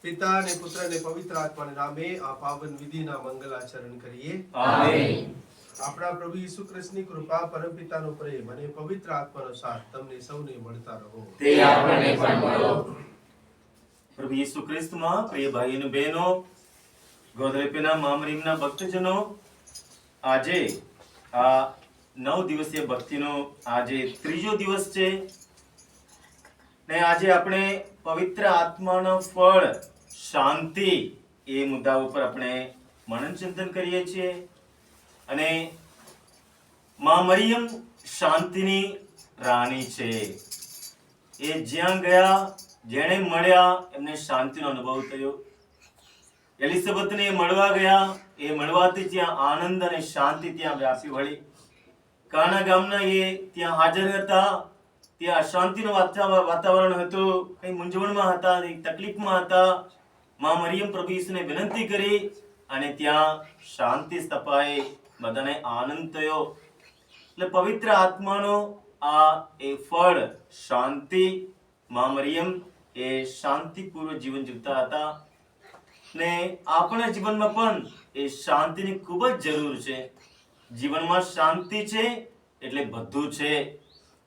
पिता ने पुत्र ने पवित्र आत्मा ने नामे आ पावन विधि ना मंगल आचरण करिए। आमीन। આપણા પ્રભુ ઈસુ ખ્રિસ્તની કૃપા, પરમપિતાનો પ્રેમ અને પવિત્ર આત્માનો સાથ તમને સૌને મળતા રહો. તે આપણને પણ મળો. પ્રભુ ઈસુ ખ્રિસ્તમાં પ્રિય ભાઈ અને બહેનો, ગોદરેપીના મામરીમના ભક્તજનો, આજે આ 9 દિવસીય ભક્તિનો આજે ત્રીજો દિવસ છે ને આજે આપણે પવિત્ર આત્માનો ફળ શાંતિ એ મુદ્દા ઉપર આપણે મનન ચિંતન કરીએ છીએ. અને માં મરિયમ શાંતિની રાણી છે. એ જ્યાં ગયા, જેણે મળ્યા, એમને શાંતિનો અનુભવ થયો. એલિઝાબેથને મળવા ગયા, એ મળવાથી ત્યાં આનંદ અને શાંતિ ત્યાં વ્યાપી વળી. કાના ગામના એ ત્યાં હાજર હતા, ત્યાં શાંતિનું વાતાવરણ હતું. કઈ મૂંઝવણમાં હતા, તકલીફમાં હતા. માં મરિયમ પ્રભુ ઈસુને વિનંતી કરી અને ત્યાં શાંતિ સ્થપાઈ, બધાને આનંદ થયો. એટલે પવિત્ર આત્માનો આ એ ફળ શાંતિ, માં મરિયમ એ શાંતિપૂર્વક જીવન જીવતા હતા. ને આપણા જીવનમાં પણ એ શાંતિની ખૂબ જ જરૂર છે. જીવનમાં શાંતિ છે એટલે બધું છે.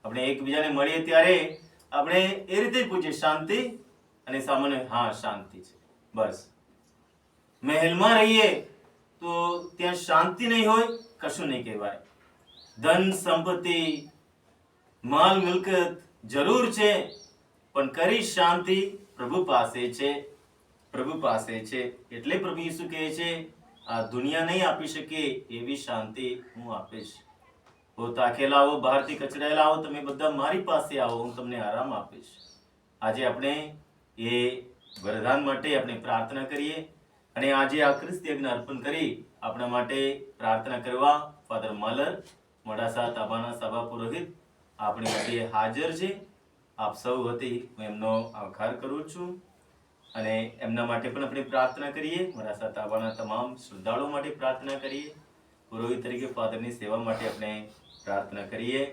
આપણે એકબીજાને મળીએ ત્યારે આપણે એ રીતે પૂછીએ શાંતિ, અને સામાન્ય હા શાંતિ છે બસ. મહેલમાં રહીએ તો ત્યાં શાંતિ નહીં હોય, કશું નહીં કહેવાય. ધન સંપત્તિ માલ મિલકત જરૂર છે, પણ કરી શાંતિ પ્રભુ પાસે છે. પ્રભુ પાસે છે એટલે પ્રભુ ઈસુ કહે છે, આ દુનિયા નહીં આપી શકે એવી શાંતિ હું આપીશ. હો થાકેલા આવો, બહારથી કચડાયેલા આવો, તમે બધા મારી પાસે આવો, હું તમને આરામ આપીશ. આજે આપણે એ વરદાન માટે આપણે પ્રાર્થના કરીએ. અને આજે આ ખ્રિસ્ત યજ્ઞ અર્પણ કરી આપણા માટે પ્રાર્થના કરવા ફાધર માલર, મોડાસા તાબાના સભા પુરોહિત, આપણી મધ્યે હાજર છે. આપ સૌ વતી હું એમનો આભાર કરું છું અને એમના માટે પણ આપણે પ્રાર્થના કરીએ. મારા સાથે આવવાના તમામ શ્રદ્ધાળુઓ માટે પ્રાર્થના કરીએ. પુરોહિત તરીકે ફાધરની સેવા માટે આપણે પ્રાર્થના કરીએ.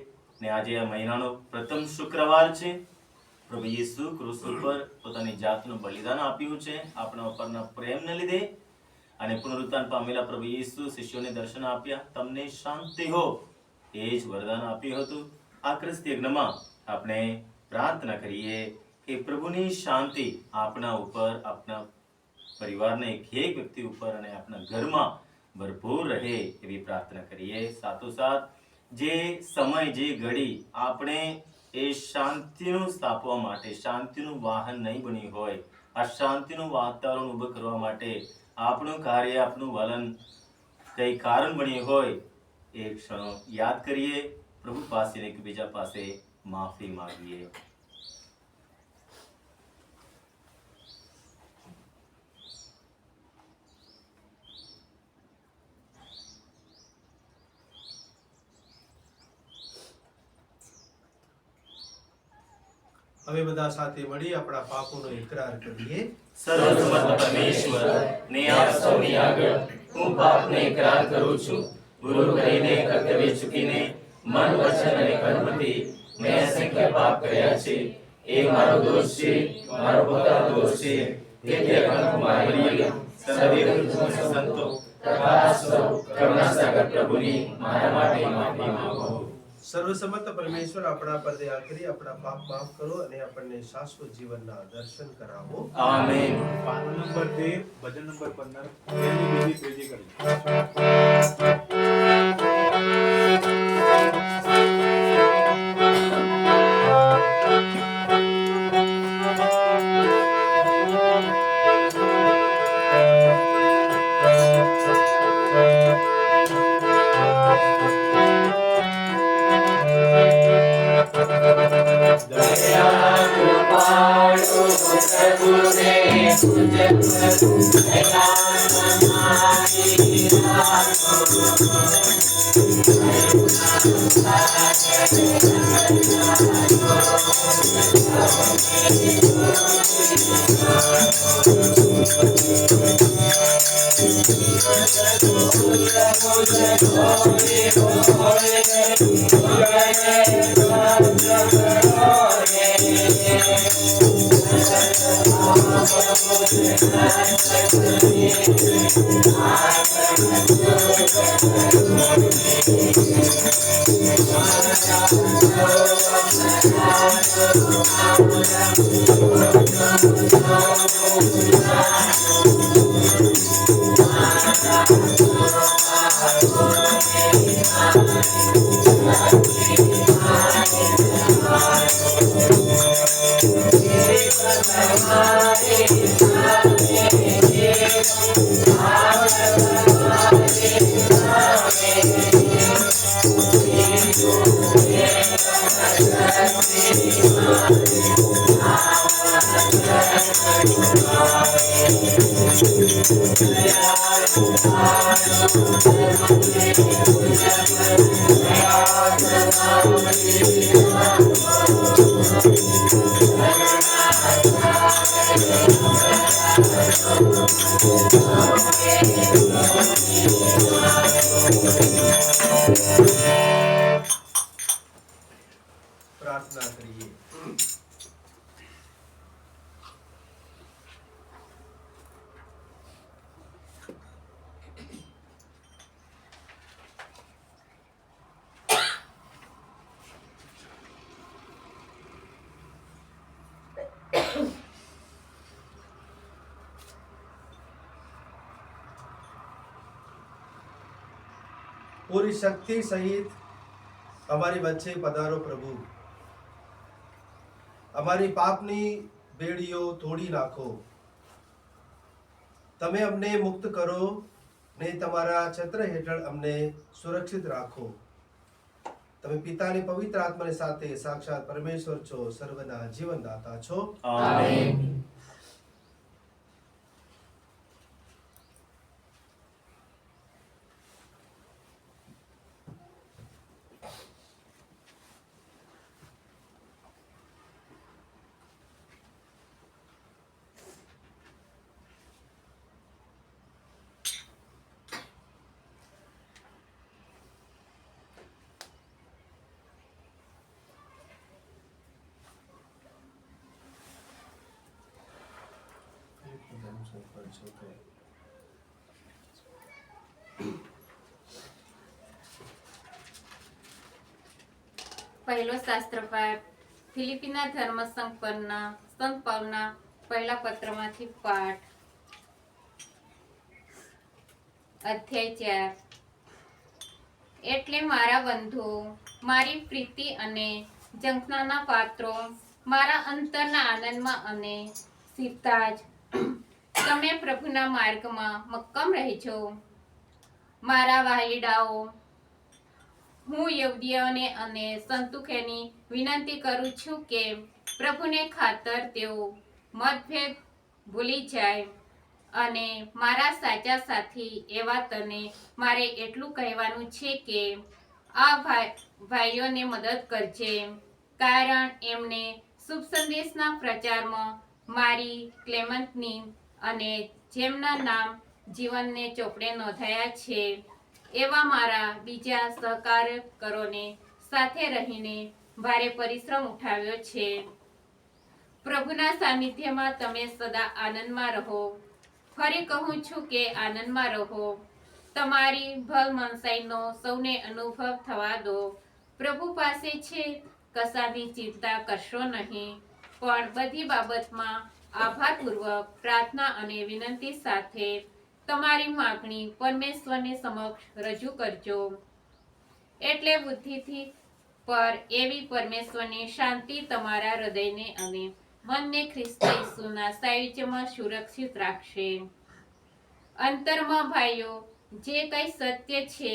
ને આજે આ મહિનાનો પ્રથમ શુક્રવાર છે. પ્રભુ યેસુ ક્રુસ ઉપર પોતાની જાતનું બલિદાન આપ્યું છે આપણા ઉપરના પ્રેમને લીધે, અને પુનરુત્થાન પામેલા પ્રભુ યેસુ શિષ્યોને દર્શન આપ્યા, તમને શાંતિ હો એ જ વરદાન આપ્યું હતું. આ ખ્રિસ્ત યજ્ઞમાં આપણે પ્રાર્થના કરીએ કે પ્રભુની શાંતિ આપણા ઉપર, આપણા પરિવારના એક વ્યક્તિ ઉપર અને આપણા ઘરમાં ભરપૂર રહે એવી પ્રાર્થના કરીએ. સાથોસાથ જે સમય, જે ઘડી આપણે એ શાંતિનું સ્થાપવા માટે, શાંતિનું વાહન નહીં બની હોય, આ શાંતિનું વાતાવરણ ઊભું કરવા માટે આપણું કાર્ય, આપણું વલણ કઈ કારણ બન્યું હોય એ ક્ષણો યાદ કરીએ. પ્રભુ પાસે, એકબીજા પાસે માફી માંગીએ. હવે બધા સાથે મળી આપણા પાપોનો ઇકરાર કરીએ. સર્વસમર્થ પરમેશ્વર ને આપ સૌની આગળ હું પાપને ઇકરાર કરું છું. ભૂલ કરીને, કર્તવ્ય ચૂકીને, મન, વચન અને કર્મથી મેં અસંખ્ય પાપ કર્યા છે. એ મારો દોષ છે, મારો પોતાનો દોષ છે. તેથી કરુણામય મરિયમ, સર્વૈવ સંતો તથા સૌ કરુણાસાગર પ્રભુની મારા માટે માફી માંગો. સર્વસમર્થ પરમેશ્વર આપણા પર દયા કરી આપણા પાપ માફ કરો અને આપણને શાશ્વત જીવનના દર્શન કરાવો. આમેન. પાનો નંબર 13, ભજન નંબર 15, પહેલી, બીજી, ત્રીજી કરી. પ્રાર્થના કરીએ. પૂરી શક્તિ સહિત અમારી વચ્ચે પધારો પ્રભુ. અમારી પાપની બેડીઓ તોડી નાખો. તમે અમને મુક્ત કરો ને તમારા છત્ર હેઠળ અમને સુરક્ષિત રાખો. તમે પિતાની પવિત્ર આત્માની સાથે સાક્ષાત પરમેશ્વર છો, સર્વના જીવનદાતા છો. આમેન. પહેલો શાસ્ત્ર પાઠ ફિલિપીના ધર્મસંઘ પરના સંત પાઉલના પહેલા પત્રમાંથી પાઠ. અધ્યાય 4. એટલે મારા બંધુઓ, મારી પ્રીતિ અને ઝંખનાના પાત્રો, મારા અંતરના આનંદમાં અને સ્થિરતા જ તમે પ્રભુના માર્ગમાં મક્કમ રહેજો. મારા વહાલીડાઓ, હું યહૂદીઓને અને સંતુખેની વિનંતી કરું છું કે પ્રભુને ખાતર તેઓ મતભેદ ભૂલી જાય. અને મારા સાચા સાથી એવા તને મારે એટલું કહેવાનું છે કે આ ભાઈઓને મદદ કરજે, કારણ એમને શુભ સંદેશના પ્રચારમાં મારી ક્લેમન્ટની અને જેમના નામ જીવનને ચોપડે નોંધાયા છે એવા મારા બીજા સહકાર્યકરોને સાથે રહીને ભારે પરિશ્રમ ઉઠાવ્યો છે. પ્રભુના સાનિધ્યમાં તમે સદા આનંદમાં રહો. ફરી કહું છું કે આનંદમાં રહો. તમારી ભલમનસાઈનો સૌને અનુભવ થવા દો. પ્રભુ પાસે છે, કશાની ચિંતા કરશો નહીં, પણ બધી બાબતમાં આભારપૂર્વક પ્રાર્થના અને વિનંતી સાથે તમારી માગણી પરમેશ્વરની સમક્ષ રજૂ કરજો. એટલે બુદ્ધિથી પર એવી પરમેશ્વરની શાંતિ તમારા હૃદયને અને મનને ખ્રિસ્ત ઈસુના સાયુજ્યમાં સુરક્ષિત રાખશે. અંતરમાં ભાઈઓ, જે કંઈ સત્ય છે,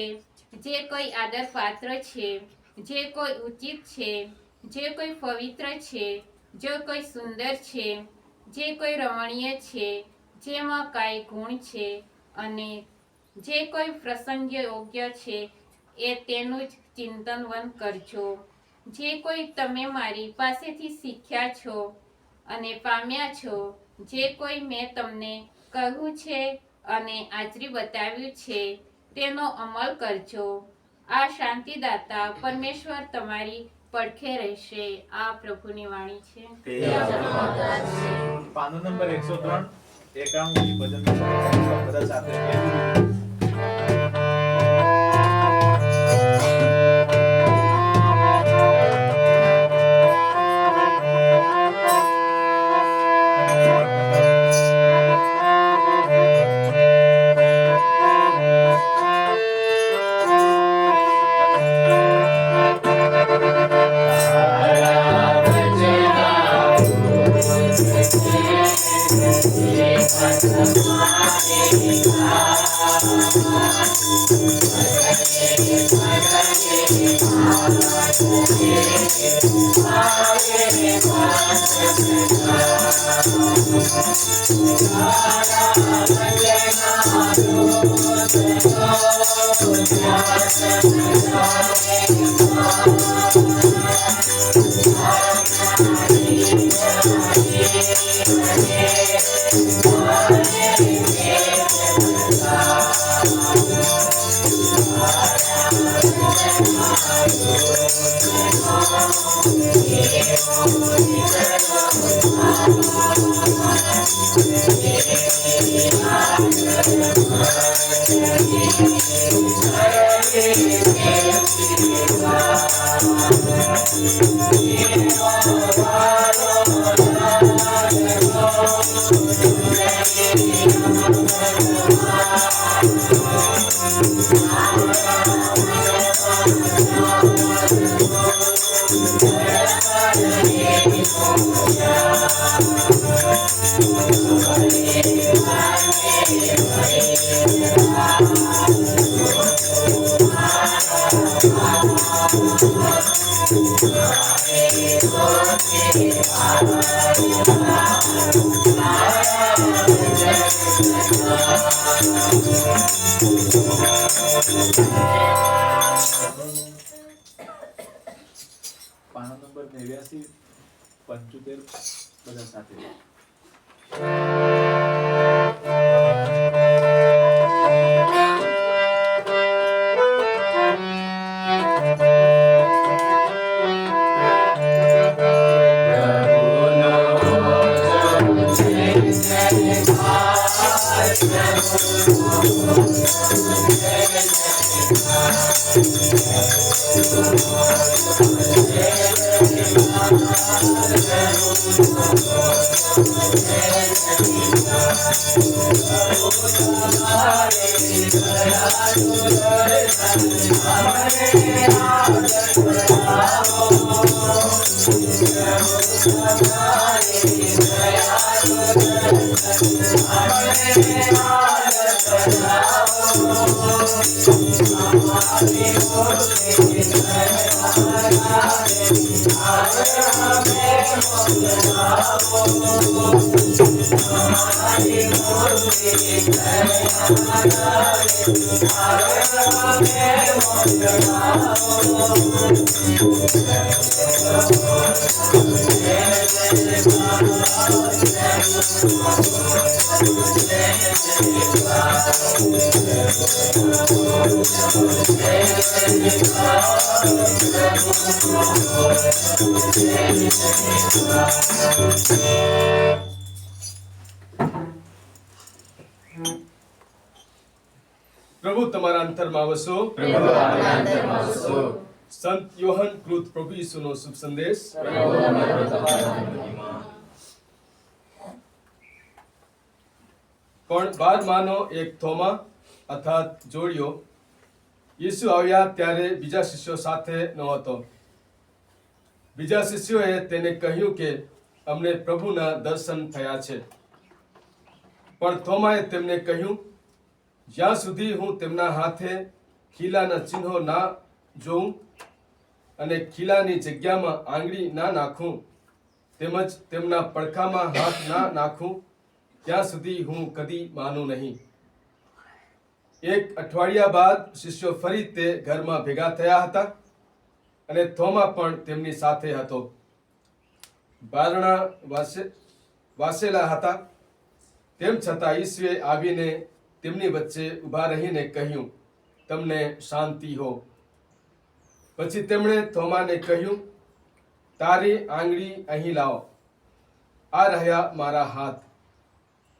જે કોઈ આદરપાત્ર છે, જે કોઈ ઉચિત છે, જે કોઈ પવિત્ર છે, જે કોઈ સુંદર છે, જે કોઈ રમણીય છે, જેમાં કાંઈ ગુણ છે અને જે કોઈ પ્રસંગ યોગ્ય છે, એ તેનું જ ચિંતનવન કરજો. જે કોઈ તમે મારી પાસેથી શીખ્યા છો અને પામ્યા છો, જે કોઈ મેં તમને કહ્યું છે અને આચરી બતાવ્યું છે, તેનો અમલ કરજો. આ શાંતિદાતા પરમેશ્વર તમારી પડખે રહેશે. આ પ્રભુની વાણી છે. પાનો નંબર 103 91 ભજન બધા સાથે પાનો નંબર 89 75 બધા સાથે પ્રભુનો પ્રભુ તમારા અંતરમાં વસો. પ્રભુ આપણા અંતરમાં વસો. સંત યોહન કૃત પ્રભુ ઈસુનો શુભ સંદેશ. પ્રભુ અમારો તમારા મહિમા. પણ 12માનો એક થોમા અર્થાત જોડિયો ઈસુ આવ્યા ત્યારે બીજા શિષ્યો સાથે નહોતો. બીજા શિષ્યોએ તેને કહ્યું કે અમને પ્રભુના દર્શન થયા છે. પણ થોમાએ તેમને કહ્યું, જ્યાં સુધી હું તેમના હાથે ખીલાના ચિહ્નો ના જોઉં અને ખીલાની જગ્યામાં આંગળી ના નાખું તેમજ તેમના પડખામાં હાથ ના નાખું ત્યાં સુધી હું કદી માનું નહીં. એક અઠવાડિયા બાદ શિષ્યો ફરી તે ઘરમાં ભેગા થયા હતા અને થોમા પણ તેમની સાથે હતો. બારણા વાસેલા હતા. તેમ છતાં ઈસુએ આવીને તેમની વચ્ચે ઊભા રહીને કહ્યું, તમને શાંતિ હો. પછી તેમણે થોમાને કહ્યું, તારી આંગળી અહીં લાવ. આ રહ્યા મારા હાથ.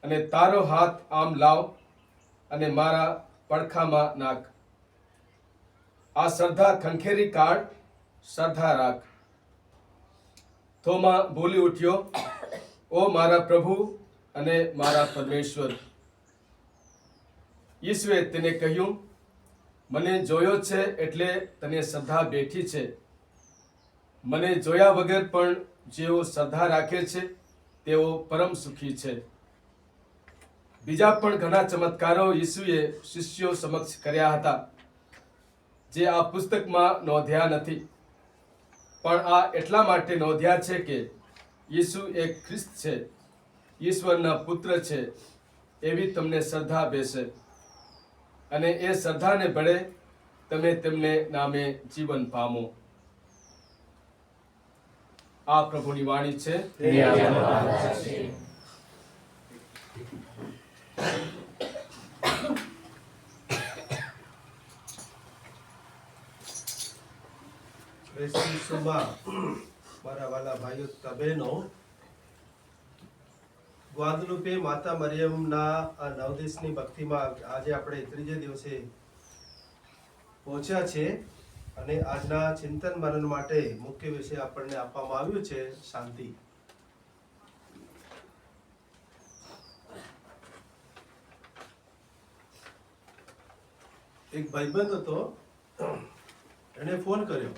અને તારો હાથ આમ લાવ અને મારા પડખામાં નાખ. આ શ્રદ્ધા ખંખેરી કાઢ, શ્રદ્ધા રાખ. થોમા બોલી ઉઠ્યો, ઓ મારા પ્રભુ અને મારા પરમેશ્વર. ઈસુએ તેને કહ્યું, મને જોયો છે એટલે તને શ્રદ્ધા બેઠી છે. મને જોયા વગર પણ જેઓ શ્રદ્ધા રાખે છે તેઓ પરમ સુખી છે. બીજા પણ ઘણા ચમત્કારો ઈસુએ શિષ્યો સમક્ષ કર્યા હતા જે આ પુસ્તકમાં નોંધ્યા નથી. પણ આ એટલા માટે નોંધ્યા છે કે ઈસુ એક ખ્રિસ્ત છે, ઈશ્વરના પુત્ર છે એવી તમને શ્રદ્ધા બેસે અને એ શ્રદ્ધાને બળે તમે તેમને નામે જીવન પામો. આ પ્રભુની વાણી છે. તે આપણો આધાર છે. ખ્રિસ્તી ઈસુમાં મારા વાલા ભાઈઓ તથા બહેનો, ગ્વાદલુપે માતા મરિયમના આ 9 દિવસની ભક્તિમાં આજે આપણે ત્રીજે દિવસે પહોંચ્યા છે અને આજના ચિંતન મનન માટે મુખ્ય વિષય આપણને આપવામાં આવ્યું છે શાંતિ. એક ભાઈબંધ હતો, એને ફોન કર્યો.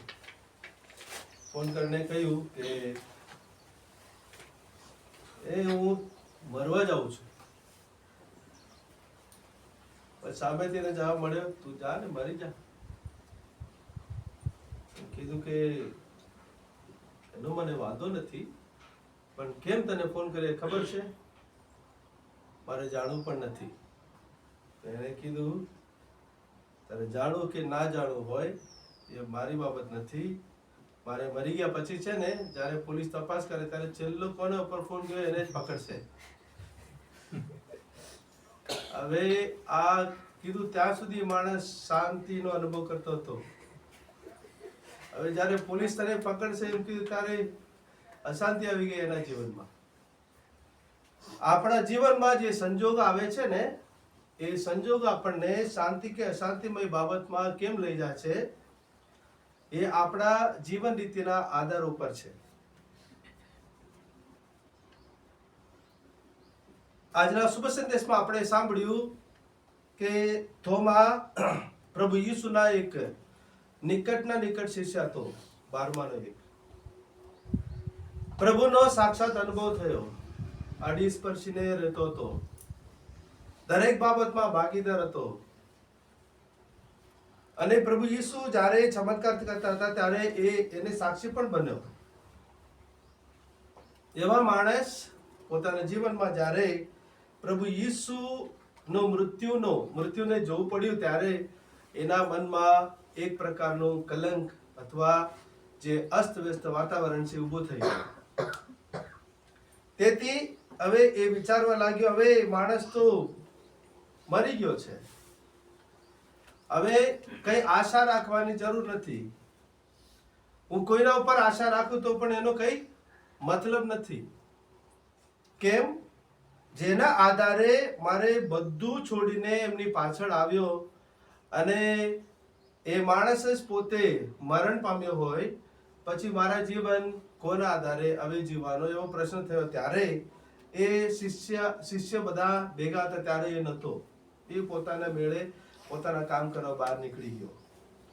ફોન કરીને કહ્યું કે હું મરવા જાઉં છું. પછી સામેથી એને જવાબ મળ્યો, તું જા ને મરી જા. કીધું કે એનો મને વાંધો નથી, પણ કેમ તને ફોન કરે ખબર છે? મારે જાણવું પણ નથી. એને કીધું, તારે જાણવું કે ના જાણવું હોય એ મારી બાબત નથી. મારે મરી ગયા પછી છે ને, જ્યારે પોલીસ તપાસ કરે ત્યારે છેલ્લો કોના ઉપર ફોન ગયો એને જ પકડશે. હવે આ કીધું ત્યાં સુધી માણસ શાંતિનો અનુભવ કરતો હતો. હવે જ્યારે પોલીસ તને પકડશે એમ કીધું ત્યારે અશાંતિ આવી ગઈ એના જીવનમાં. આપણા જીવનમાં જે સંજોગ આવે છે ને એ સંજોગ આપણને શાંતિ કે અશાંતિમય બાબતમાં કેમ લઈ જાય છે એ આપણા જીવન રીતિના આધાર ઉપર છે. આજના શુભ સંદેશમાં આપણે સાંભળ્યું કે થોમા પ્રભુ ઈસુના એક નિકટના નિકટ શિષ્ય હતો, 12માનો એક. પ્રભુનો સાક્ષાત અનુભવ થયો, આડી સ્પર્શીને રહેતો હતો, દરેક બાબતમાં ભાગીદાર હતો. અને પ્રભુ ઈસુ જ્યારે ચમત્કાર કરતા હતા ત્યારે એને સાક્ષી પણ બન્યો. એવા માણસ પોતાના જીવનમાં જ્યારે પ્રભુ ઈસુનો મૃત્યુને જોવું પડ્યું ત્યારે એના મનમાં એક પ્રકારનું કલંક અથવા જે અસ્તવ્યસ્ત વાતાવરણ છે ઊભું થઈ ગયું. તેથી હવે એ વિચારવા લાગ્યો, હવે માણસ તો મરી ગયો છે, હવે કઈ આશા રાખવાની જરૂર નથી. હું કોઈના ઉપર આશા રાખું તો પણ એનો કઈ મતલબ નથી. કેમ? જેના આધારે મારે બધું છોડીને એમની પાછળ આવ્યો અને એ માણસ જ પોતે મરણ પામ્યો હોય, પછી મારા જીવન કોના આધારે હવે જીવવાનો એવો પ્રશ્ન થયો. ત્યારે એ શિષ્ય બધા ભેગા હતા ત્યારે એ નહોતો. એ પોતાના મેળે પોતાના કામ કરવા બહાર નીકળી ગયો.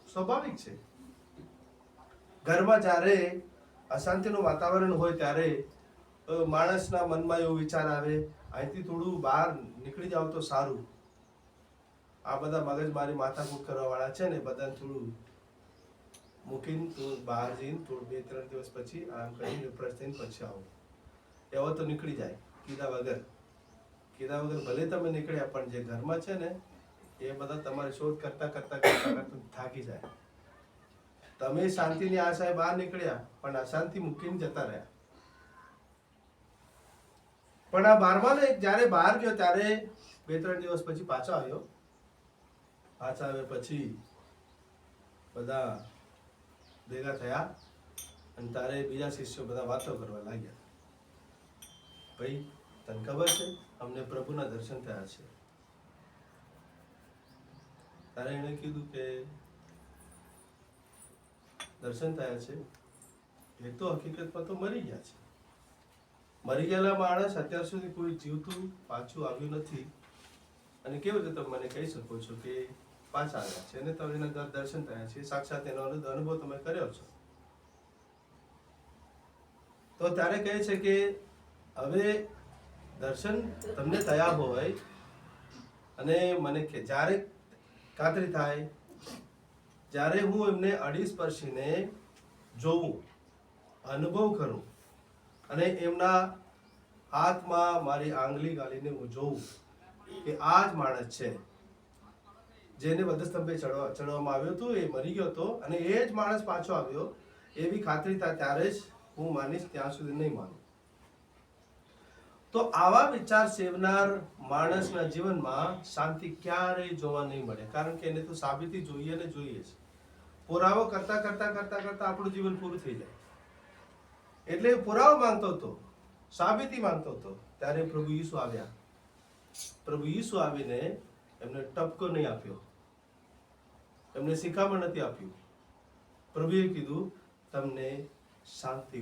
સ્વાભાવિક છે, ઘરમાં જ્યારે અશાંતિનું વાતાવરણ હોય ત્યારે માણસના મનમાં એવો વિચાર આવે, અહીંથી થોડું બહાર નીકળી જાવ તો સારું. આ બધા મગજમારી માથાકૂટ કરવા વાળા છે ને, બધાને થોડું મૂકીને તું બહાર જઈને થોડું 2-3 દિવસ પછી આમ કરીને રિફ્રેશ થઈને પછી આવો. એવો તો નીકળી જાય કીધા વગર ભલે તમે નીકળ્યા, પણ જે ઘરમાં છે ને એ બધા તમારી શોધ કરતા થાકી જાય. તમે શાંતિની આશાએ બહાર નીકળ્યા પણ અશાંતિ મૂકીને જતા રહ્યા. પણ આ 12માનો એક જ્યારે બહાર ગયો ત્યારે 2-3 દિવસ પછી પાછો આવ્યો. પાછા આવ્યા પછી બધા ભેગા થયા અને તારે બીજા શિષ્યો બધા વાતો કરવા લાગ્યા. ભાઈ, તને ખબર છે અમને પ્રભુના દર્શન થયા છે. તારે એને કીધું કે દર્શન થયા છે, એ તો હકીકતમાં તો મરી ગયા છે. મરી ગયેલા માણસ અત્યાર સુધી કોઈ જીવતું પાછું આવ્યું નથી. અને કેવી રીતે તમે મને કહી શકો છો કે પાછા આવ્યા છે અને તમે એના દર્શન થયા છે, સાક્ષાત એનો અનુભવ તમે કર્યો છો? તો ત્યારે કહે છે કે હવે દર્શન તમને થયા હોય અને મને જ્યારે ખાતરી થાય, જ્યારે હું એમને અડી સ્પર્શીને જોઉં, અનુભવ કરું અને એમના હાથમાં મારી આંગળી ગાલીને હું જોઉં કે આ જ માણસ છે જેને વધસ્તંભે ચડવામાં આવ્યો હતો, એ મરી ગયો હતો અને એ જ માણસ પાછો આવ્યો, એવી ખાતરી થાય ત્યારે જ હું માનીશ, ત્યાં સુધી નહીં માનું. તો આવા વિચાર સેવનાર માણસના જીવનમાં શાંતિ ક્યારેય જોવા નહીં મળે. કારણ કે એને તો સાબિતી જોઈએ ને જોઈએ છે. પુરાવો કરતા આપણું જીવન પૂરું થઈ જાય. એટલે પુરાવો માંગતો હતો, સાબિતી માંગતો હતો. ત્યારે પ્રભુ ઈસુ આવ્યા. પ્રભુ ઈસુ આવીને એમને ટપકો નહીં આપ્યો, એમને શિખામણ નથી આપ્યું. પ્રભુએ કીધું તમને શાંતિ.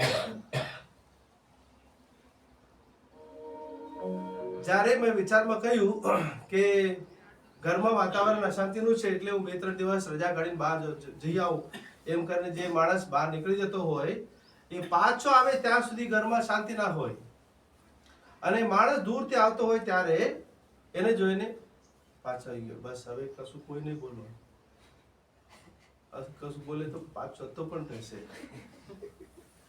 જ્યારે મેં વિચારમાં કહ્યું કે ઘરમાં વાતાવરણ અશાંતિનું છે એટલે હું 2-3 દિવસ રજા કાઢીને બહાર જઈ આવું, એમ કરીને જે માણસ બહાર નીકળી જતો હોય એ પાછો આવે ત્યાં સુધી ઘરમાં શાંતિ ના હોય. અને માણસ દૂરથી આવતો હોય ત્યારે એને જોઈને પાછો આવી ગયો, બસ હવે કશું કોઈ નહીં બોલો, કશું બોલે તો પાછો તો પણ થશે,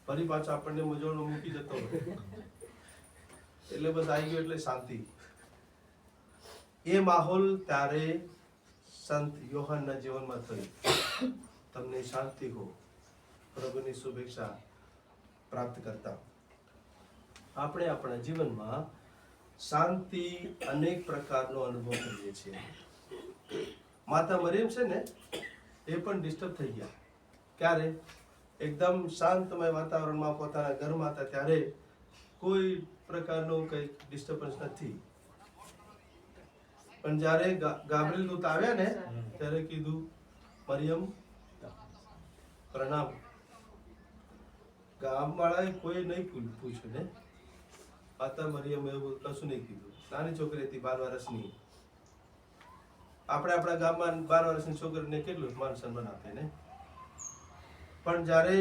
ફરી પાછો આપણને મજોડો મૂકી જતો હોય એટલે બસ આવી ગયો એટલે શાંતિ. એ માહોલ ત્યારે સંત યોહાનના જીવનમાં થયું. તમને શાંતિ હો, પ્રભુની શુભેચ્છા પ્રાપ્ત કરતા. આપણે આપણા જીવનમાં શાંતિ અનેક પ્રકારનો અનુભવ કરીએ છીએ. માતા મરિયમ છે ને, એ પણ ડિસ્ટર્બ થઈ ગયા. ક્યારે? એકદમ શાંતમય વાતાવરણમાં પોતાના ઘરમાં હતા ત્યારે કોઈ પ્રકારનું કંઈ ડિસ્ટર્બન્સ નથી. પણ જ્યારે ગાબ્રિએલ દૂત આવ્યા ને ત્યારે કીધું મરિયમ પ્રણામ. ગામવાળાએ કોઈ નહીં પૂછ્યું ને, માતા મરિયમ એવું કશું નહીં કીધું. નાની છોકરી હતી 12 વર્ષની. આપણે આપણા ગામમાં 12 વર્ષની છોકરીને કેટલું માન સન્માન આપે ને. પણ જ્યારે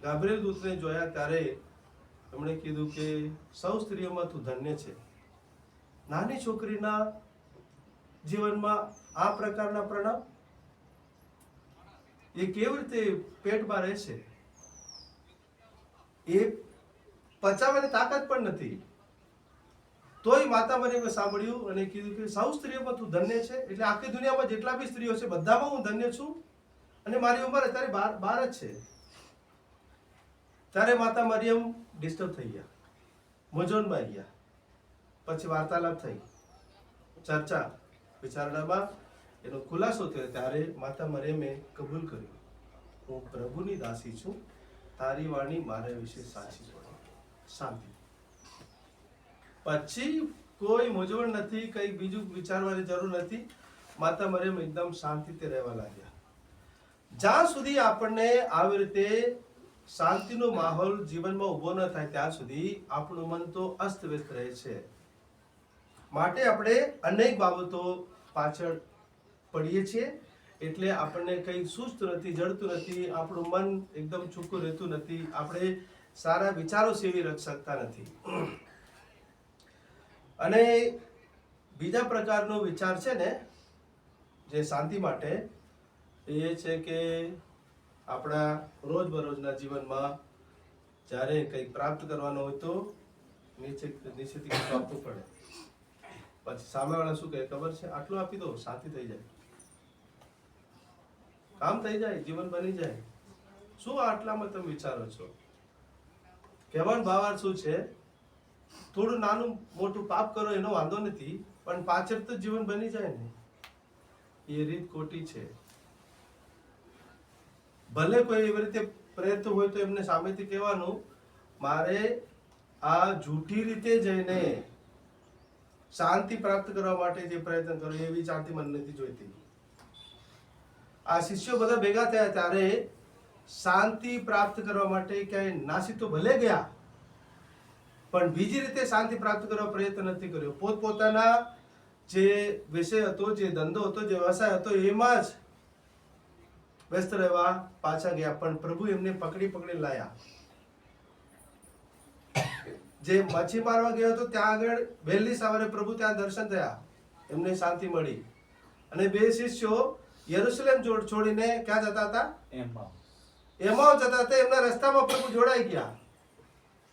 ગાબ્રિએલ દૂતને જોયા ત્યારે એમણે કીધું કે સૌ સ્ત્રીઓમાં તું ધન્ય છે. નાની છોકરીના જીવનમાં આ પ્રકારના પ્રણામ, એ કેવી રીતે પેટમાં રહેશે? એ પચાવવાની તાકાત પણ નથી. તોય માતા મરિયમે સાંભળ્યું અને કીધું કે સૌ સ્ત્રીઓમાં તું ધન્ય છે. એટલે આખી દુનિયામાં જેટલા બી સ્ત્રીઓ છે બધામાં હું ધન્ય છું, અને મારી ઉંમર અત્યારે 12 જ છે. ત્યારે માતા મરિયમ ડિસ્ટર્બ થઈ ગયા, મૂંઝવણમાં ગયા. પછી વાર્તાલાપ થઈ, ચર્ચા વિચારણામાં એનો ખુલાસો થયો. ત્યારે માતા મરિયમે કબૂલ કર્યું, હું પ્રભુની દાસી છું, તારી વાણી મારા વિશે સાચી છે. શાંતિ. પછી કોઈ મૂંઝવણ નથી, કઈ બીજું વિચારવાની જરૂર નથી. માતા મરિયમ એકદમ શાંતિથી રહેવા લાગ્યા. જ્યાં સુધી આપણને આવી રીતે શાંતિનો માહોલ જીવનમાં ઊભો ન થાય ત્યાં સુધી આપણું મન તો અસ્તવ્યસ્ત રહે છે. માટે આપણે અનેક બાબતો પાછળ પડીએ છીએ. એટલે આપણને કંઈ સુસ્ત નથી, જડતું નથી, આપણું મન એકદમ છૂકું રહેતું નથી, આપણે સારા વિચારો સેવી રખી શકતા નથી. અને બીજા પ્રકારનો વિચાર છે ને જે શાંતિ માટે, એ છે કે આપણા રોજબરોજના જીવનમાં જ્યારે કંઈક પ્રાપ્ત કરવાનો હોય તો નીચેથી કંઈક આપવું પડે. પછી સામેવાળા શું કહે ખબર છે? આટલું આપી દો, શાંતિ થઈ જાય, કામ થઈ જાય, જીવન બની જાય. શું આટલામાં તમે વિચારો છો? કહેવાનો ભાવાર્થ શું છે? થોડું નાનું મોટું પાપ કરો એનો વાંધો નથી, પણ પાછળ તો જીવન બની જાય ને, એ રીત ખોટી છે. ભલે કોઈ એવી રીતે પ્રયત્ન હોય તો એમને સામેથી કહેવાનું, મારે આ જૂઠી રીતે જઈને શાંતિ પ્રાપ્ત કરવા માટે જે પ્રયત્ન કરો એવી શાંતિ મને નથી જોઈતી. આ શિષ્યો બધા ભેગા થયા ત્યારે શાંતિ પ્રાપ્ત કરવા માટે ક્યાંય નાસી તો ભલે ગયા, પણ બીજી રીતે શાંતિ પ્રાપ્ત કરવા પ્રયત્ન નથી કર્યો. પોતપોતાના જે વિષય હતો, જે ધંધો હતો, જે વ્યવસાય હતો એમાં જ વ્યસ્ત રહેવા પાછા ગયા. પણ પ્રભુ એમને પકડી લાયા. જે મચ્છી મારવા ગયો હતો ત્યાં આગળ વહેલી સવારે પ્રભુ ત્યાં દર્શન થયા, એમને શાંતિ મળી. અને 2 શિષ્યો યરુશલેમ છોડીને ક્યાં જતા હતા? એમાઉસ જતા હતા. એમના રસ્તામાં પ્રભુ જોડાઈ ગયા.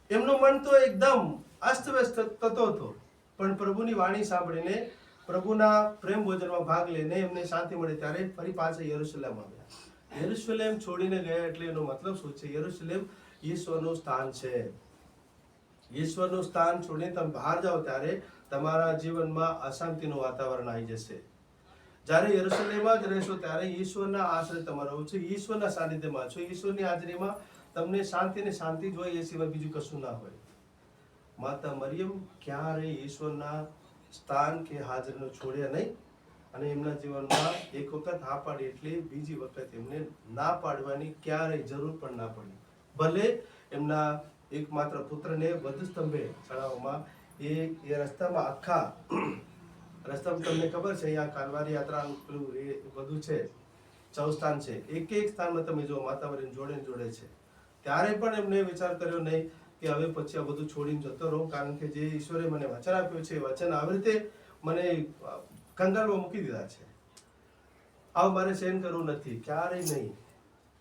એમનું મન તો એકદમ અસ્તવ્યસ્ત થતો હતો, પણ પ્રભુની વાણી સાંભળીને, પ્રભુના પ્રેમ ભોજનમાં ભાગ લઈને એમને શાંતિ મળી. ત્યારે ફરી પાછા યરુશલેમ આવ્યા. યરુશલેમ છોડીને ગયા એટલે એનો મતલબ શું છે? યરુશલેમ ઈશ્વરનું સ્થાન છે. ઈશ્વરનું સ્થાન છોડીને તમે બહાર જાઓ ત્યારે તમારા જીવનમાં અશાંતિનું વાતાવરણ આવી જશે. જ્યારે યરુશલેમમાં જ રહેશો ત્યારે ઈશ્વરના આશ્રય તમારો છે, ઈશ્વરના સાનિધ્યમાં છો, ઈશ્વરની હાજરીમાં તમને શાંતિ જોઈએ, એ સિવાય બીજું કશું ના હોય. માતા મરિયમ ક્યારેય ઈશ્વરના સ્થાન કે હાજરીનો છોડ્યા નહીં. અને એમના જીવનમાં એક વખત હા પાડી એટલે બીજી વખત એમને ના પાડવાની ક્યારેય જરૂર પણ ના પડી. ભલે એમના એકમાત્ર પુત્રને વધુ સ્તંભે ચડાવવામાં એ રસ્તામાં આખા રસ્તામાં તમને ખબર છે, અહીંયા કાલવારી યાત્રાનું પેલું એ બધું છે, 14 સ્થાન છે. એક સ્થાનમાં તમે જો માતા મરિયમ જોડે છે. ત્યારે પણ એમને વિચાર કર્યો નહીં કે હવે પછી આ બધું છોડીને જતો રહું, કારણ કે જે ઈશ્વરે મને વચન આપ્યું છે, વચન આવી રીતે મને કંગાલમાં મૂકી દીધા છે, આવું મારે સહન કરવું નથી, ક્યારેય નહીં.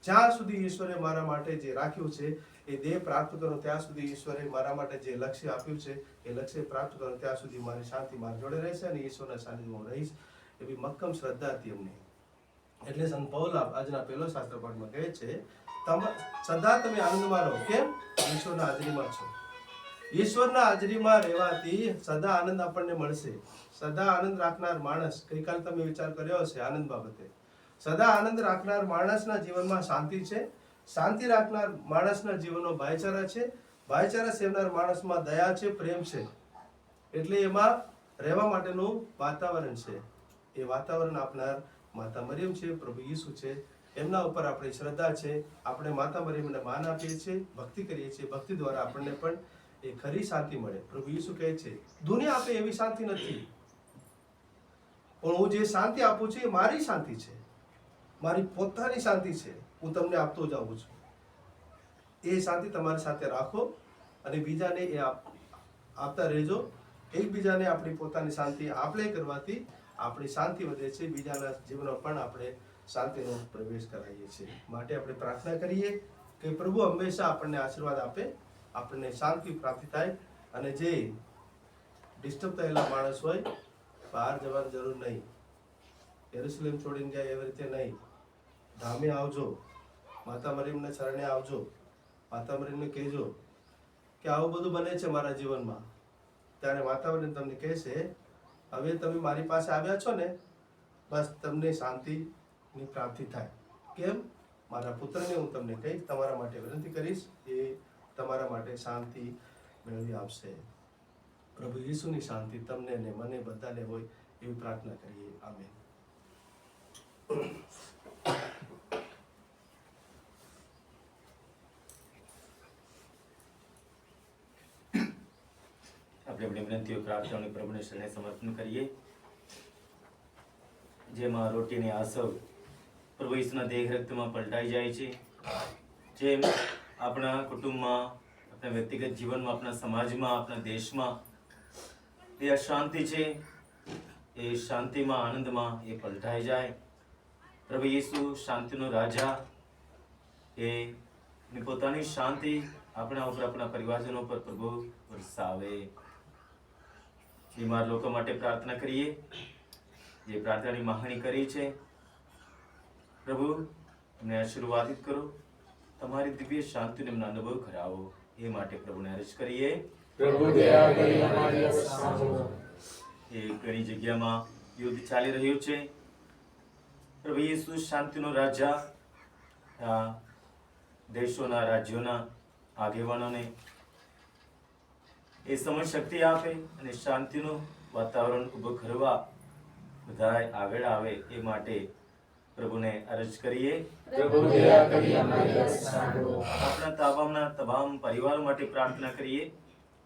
જ્યાં સુધી ઈશ્વરે મારા માટે જે રાખ્યું છે એ દેહ પ્રાપ્ત કરો ત્યાં સુધી, ઈશ્વરે મારા માટે જે લક્ષ્ય આપ્યું છે એ લક્ષ્ય પ્રાપ્ત કરો ત્યાં સુધી મારી શાંતિ મારી જોડે રહેશે અને ઈશ્વરના સાનિધ્યમાં હું રહીશ. એવી મક્કમ શ્રદ્ધા હતી એમને. એટલે સંત પૌલ આજના પહેલો શાસ્ત્ર પાઠમાં કહે છે, સદા તમે આનંદમાં રહો. કેમ? ઈશ્વરના હાજરીમાં છો. ઈશ્વરના હાજરીમાં રહેવાથી સદા આનંદ આપણને મળશે. સદા આનંદ રાખનાર માણસ, ગઈકાલે તમે વિચાર કર્યો હશે આનંદ બાબતે, સદા આનંદ રાખનાર માણસના જીવનમાં શાંતિ છે. શાંતિ રાખનાર માણસના જીવનનો ભાઈચારા છે. ભાઈચારા સેવનાર માણસમાં દયા છે, પ્રેમ છે. એટલે એમાં રહેવા માટેનું વાતાવરણ છે. એ વાતાવરણ આપનાર માતા મરિયમ છે, પ્રભુ ઈસુ છે. એમના ઉપર આપણી શ્રદ્ધા છે. આપણે માતા મરિયમને માન આપીએ છીએ, ભક્તિ કરીએ છીએ. ભક્તિ દ્વારા આપણને પણ એ ખરી શાંતિ મળે. પ્રભુ ઈસુ કહે છે દુનિયા આપે એવી શાંતિ નથી, પણ હું જે શાંતિ આપું છું એ મારી શાંતિ છે, મારી પોતાની શાંતિ છે. હું તમને આપતો જાઉં છું. એ શાંતિ તમારી સાથે રાખો અને બીજાને એ આપતા રહેજો. એકબીજાને આપણી પોતાની શાંતિ આપણે કરવાથી આપણી શાંતિ વધે છે. બીજાના જીવનમાં પણ આપણે શાંતિનો પ્રવેશ કરાવીએ છીએ. માટે આપણે પ્રાર્થના કરીએ કે પ્રભુ હંમેશા આપણને આશીર્વાદ આપે, આપણને શાંતિ પ્રાપ્ત થાય. અને જે ડિસ્ટર્બ થયેલા માણસ હોય, બહાર જવાની જરૂર નહીં, યરુશલેમ છોડીને જાય એવી રીતે નહીં. ધામે આવજો, માતા મરિયમના શરણે આવજો. માતા મરિયમને કહેજો કે આવું બધું બને છે મારા જીવનમાં. ત્યારે માતા મરિયમ તમને કહેશે હવે તમે મારી પાસે આવ્યા છો ને, બસ તમને શાંતિની પ્રાપ્તિ થાય. કેમ? મારા પુત્રને હું તમને કહીશ, તમારા માટે વિનંતી કરીશ, એ તમારા માટે શાંતિ મેળવી આપશે. પ્રભુ ઈસુની શાંતિ તમને ને મને બધાને હોય એવી પ્રાર્થના કરીએ. આમેન. આપણે આપણી વિનંતીઓ પ્રાર્થનાઓની પ્રભુને શરણે સમર્પણ કરીએ. જેમાં રોટીની આસવ પ્રભુ ઈસુના દેહ રક્તમાં પલટાઈ જાય છે, જેમ આપણા કુટુંબમાં, આપણા વ્યક્તિગત જીવનમાં, આપણા સમાજમાં, આપણા દેશમાં એ અશાંતિ છે, એ શાંતિમાં, આનંદમાં એ પલટાઈ જાય. પ્રભુ ઈસુ શાંતિનો રાજા, એ પોતાની શાંતિ આપણા ઉપર, આપણા પરિવારજનો પર પ્રભુ વરસાવે. બીમાર લોકો માટે પ્રાર્થના કરીએ, જે પ્રાર્થનાની માંગણી કરી છે. પ્રભુ એમને આશીર્વાદિત કરો, તમારી દિવ્ય શાંતિનો એમનો અનુભવ કરાવો. એ માટે પ્રભુને અરજ કરીએ. પ્રભુ દયા કરી અમારી અરજ સાંભળો. એ ઘણી જગ્યામાં યુદ્ધ ચાલી રહ્યું છે. પ્રભુ ઈસુ શાંતિનો રાજા આ દેશોના, રાજ્યોના આગેવાનોને એ સમય શક્તિ આપે અને શાંતિનું વાતાવરણ ઊભું કરવા બધાય આગળ આવે. એ માટે પ્રભુને અરજ કરીએ. પ્રભુ દયા કરી અમારી અરજ સાંભળો. આપણા તાબામના તમામ પરિવારો માટે પ્રાર્થના કરીએ.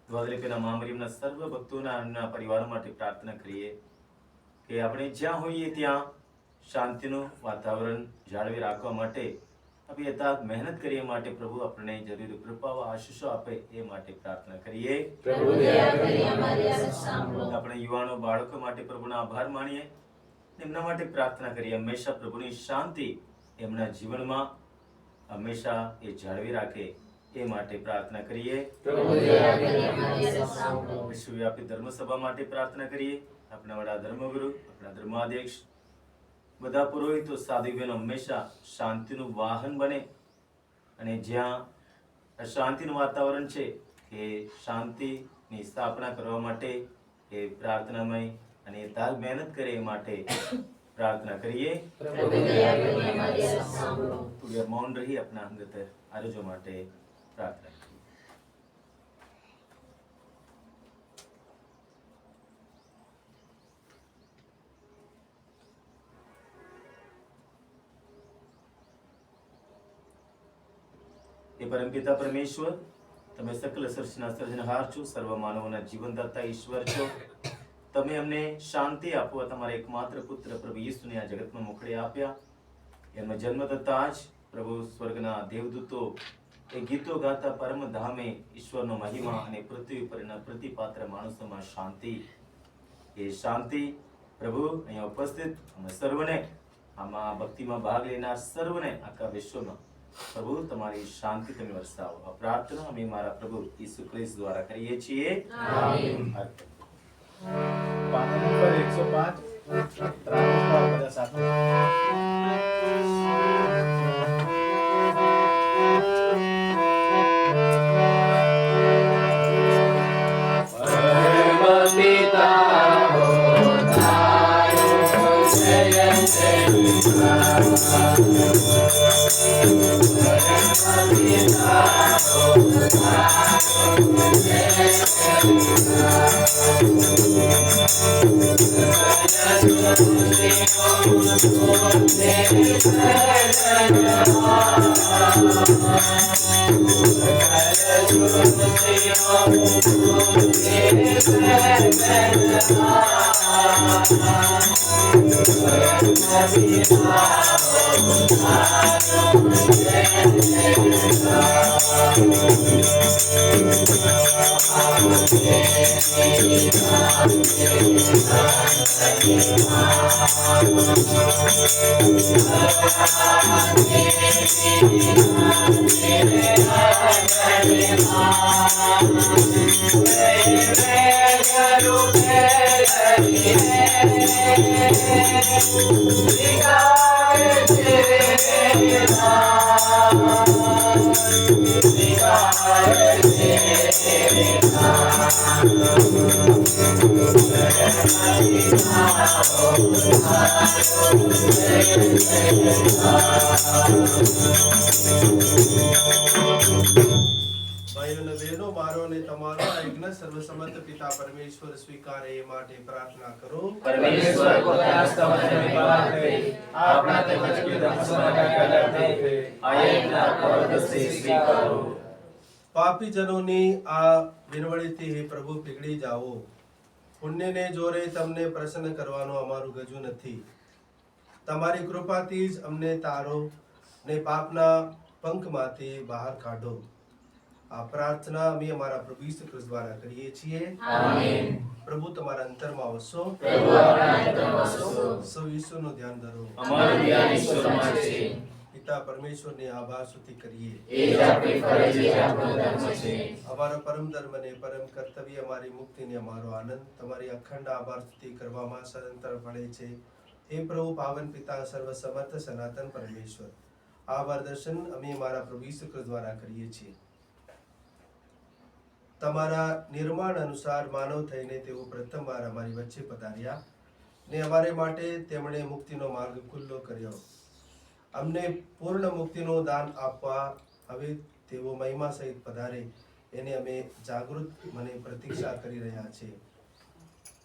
દ્વારકાના મા મરિયમના સર્વ ભક્તોના અને પરિવારો માટે પ્રાર્થના કરીએ કે આપણે જ્યાં હોઈએ ત્યાં શાંતિનું વાતાવરણ જાળવી રાખવા માટે આપણે યથાર્થ મહેનત કરીએ. માટે પ્રભુ આપણને જરૂરી કૃપાઓ, આશીષો આપે. એ માટે પ્રાર્થના કરીએ. પ્રભુ દયા કરી અમારી અરજ સાંભળો. આપણે યુવાનો, બાળકો માટે પ્રભુનો આભાર માનીએ, એમના માટે પ્રાર્થના કરીએ. હંમેશા પ્રભુની શાંતિ એમના જીવનમાં હંમેશા એ જાળવી રાખે. એ માટે પ્રાર્થના કરીએ. પ્રભુ દયા કરી અમારી અરજ સાંભળો. વિશ્વવ્યાપી ધર્મસભા માટે પ્રાર્થના કરીએ. આપણા વડા ધર્મગુરુ, આપણા ધર્માધ્યક્ષ, બધા પુરોહિતો, સાધુ બહેનો હંમેશા શાંતિનું વાહન બને. અને જ્યાં અશાંતિનું વાતાવરણ છે એ શાંતિની સ્થાપના કરવા માટે એ પ્રાર્થનામય અને તાલ મહેનત કરે. એ માટે પ્રાર્થના કરીએ. પ્રભુ દયા કરી અમારી અરજ સાંભળો. થોડી મૌન રહી આપણા અંગત આરોગ્ય માટે પ્રાર્થના કરીએ. हे परमपिता परमेश्वर, તમે સકલ સૃષ્ટિના સર્જનહાર છો, સર્વ માનવોના જીવનદાતા ઈશ્વર છો. તમે અમને શાંતિ આપવા તમારા એકમાત્ર પુત્ર પ્રભુ ઈસુને આ જગતમાં મોકળી આપ્યા. એમનો જન્મ થતાં જ પ્રભુ સ્વર્ગના દેવદૂતો એ ગીતો ગાતા પરમધામે ઈશ્વરનો મહિમા અને પૃથ્વી પરના પ્રતિપાત્ર માણસોમાં શાંતિ. એ શાંતિ પ્રભુ અહીંયા ઉપસ્થિત અમે સર્વને, આમાં ભક્તિમાં ભાગ લેનાર સર્વને આખા વિશ્વમાં પ્રભુ તમારી શાંતિ તમે વરસાવો. આ પ્રાર્થના અમે મારા પ્રભુ ઈસુ ખ્રિસ્ત દ્વારા કરીએ છીએ. આમીન. પાના નંબર 105 ત્રાણું બધા સાથે. Thank you. ભાઈઓ અને બહેનો, મારો અને તમારો આ યજ્ઞ સર્વસમર્થ પિતા પરમેશ્વર સ્વીકારે એ માટે પ્રાર્થના કરો. પરમેશ્વર પોતાના સ્તવને વિવાહ કરી આપણા તેમજ ધર્મ સમાજના કલ્યાણાર્થે આ યજ્ઞ પવિત્ર સ્વીકારો. પાપી જનોની આ વિનવણીથી હે પ્રભુ પીગળી જાઓ. પુણ્યને જોરે તમને પ્રસન્ન કરવાનો અમારું ગજુ નથી. તમારી કૃપાથી જ અમને તારો ને પાપના પંખમાંથી બહાર કાઢો. આ પ્રાર્થના અમે અમારા પ્રભુ ઈસુ ખ્રિસ્ત દ્વારા કરીએ છીએ. આમેન. પ્રભુ તમારા અંતરમાં વસો. પ્રભુ આપણા અંતરમાં વસો. સૌ ઈશ્વરનું ધ્યાન ધરો. અમારું ધ્યાન ઈશ્વરમાં છે. પિતા પરમેશ્વરની આભાર સ્તુતિ કરીએ. એ જ આપણી ફરજ, એ જ આપણો ધર્મ છે. અમારો પરમ ધર્મ ને પરમ કર્તવ્ય, અમારી મુક્તિ ને અમારો આનંદ તમારી અખંડ આભાર સ્તુતિ કરવામાં સદંતર પડે છે. હે પ્રભુ પાવન પિતા સર્વસમર્થ સનાતન પરમેશ્વર, આભાર દર્શન અમે અમારા પ્રભુ ઈસુ ખ્રિસ્ત દ્વારા કરીએ છીએ. તમારા નિર્માણ અનુસાર માનવ થઈને તેઓ પ્રથમવાર અમારી વચ્ચે પધાર્યા ને અમારે માટે તેમણે મુક્તિનો માર્ગ ખુલ્લો કર્યો. અમને પૂર્ણ મુક્તિનું દાન આપવા હવે તેઓ મહિમા સહિત પધારે એને અમે જાગૃત મને પ્રતીક્ષા કરી રહ્યા છે.